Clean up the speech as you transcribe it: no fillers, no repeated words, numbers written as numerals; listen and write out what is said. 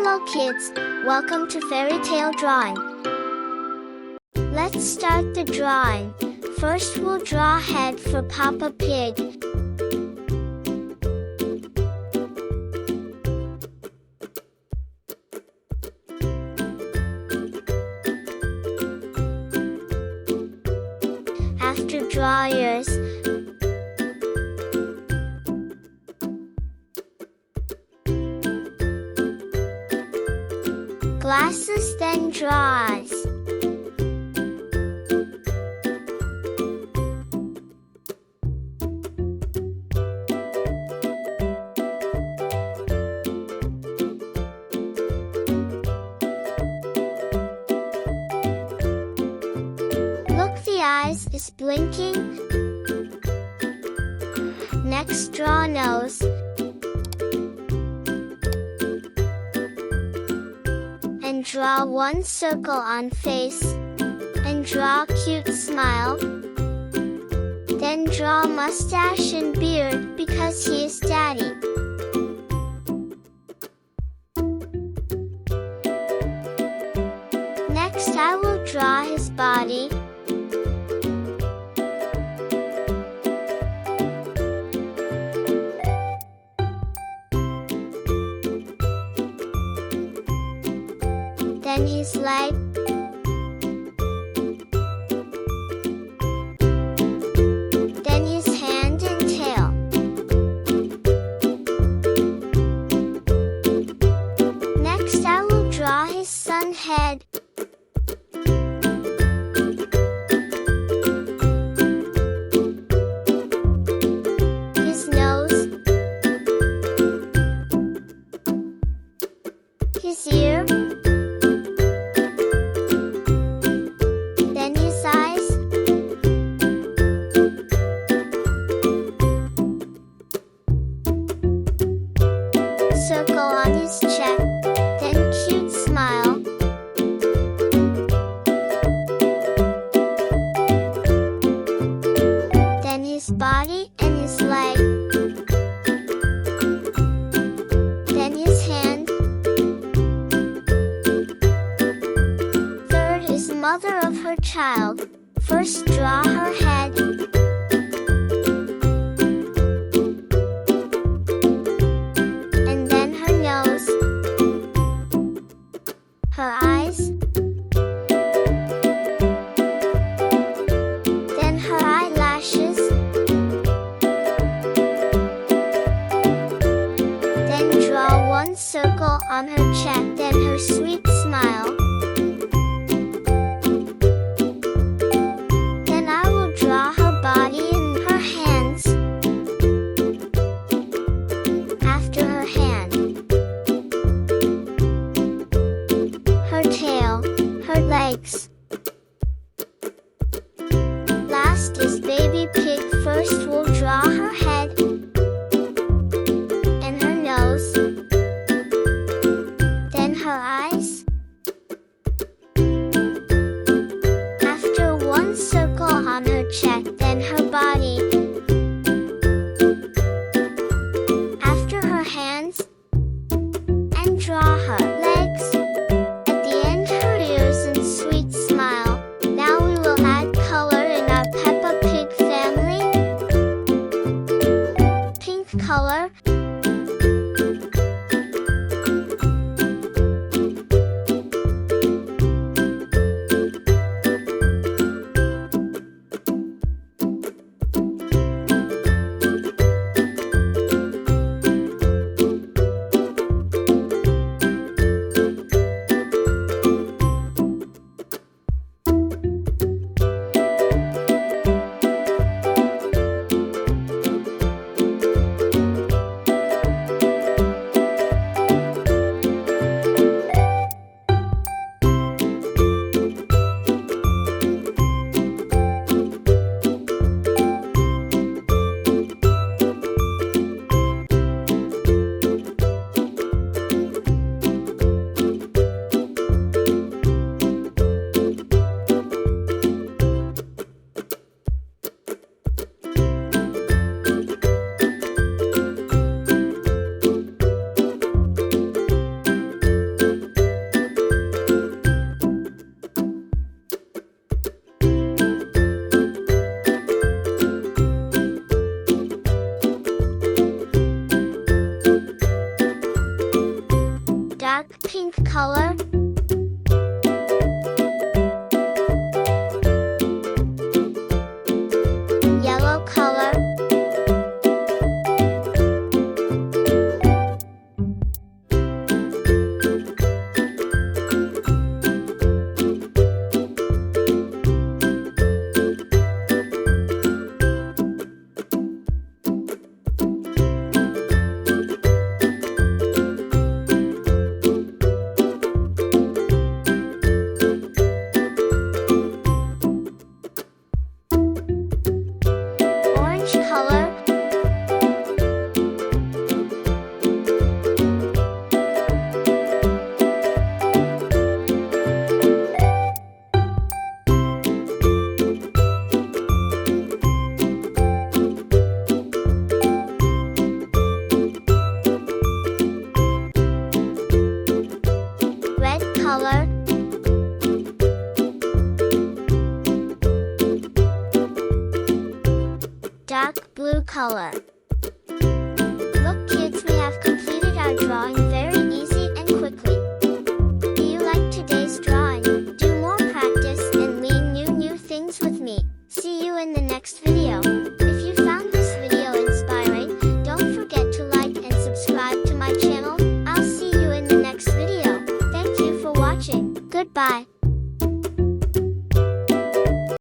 Hello kids, welcome to Fairy Tale Drawing. Let's start the drawing. First we'll draw a head for Peppa Pig. After draw ears, glasses, then draw eyes. Look, the eyes is blinking. Next, draw nose. And draw one circle on face. And draw a cute smile. Then draw mustache and beard because he is daddy. Next I will draw his body. Then his leg. Then his hand and tail. Next I will draw his sun head. His nose. His ear. Circle on his cheek, then cute smile. Then his body and his leg. Then his hand. Third is mother of her child. First draw her head. Her eyes, then her eyelashes, then draw one circle on her cheek, then her sweet smile. Then I will draw her body and her hands. After her hand, her tail, her legs. Last is baby pig. First we'll draw her head and her nose, then her eyes. After one circle on her cheek, then her body. After her hands, and draw her legs. Sweet smile. Now we will add color in our Peppa Pig family. Pink color. dark pink color, yellow color, orange color, red color, dark blue color. Look kids, we have completed our drawing very easy and quickly. Do you like today's drawing? Do more practice and learn new things with me. See you in the next video. If you found this video inspiring, don't forget to like and subscribe to my channel. I'll see you in the next video. Thank you for watching. Goodbye.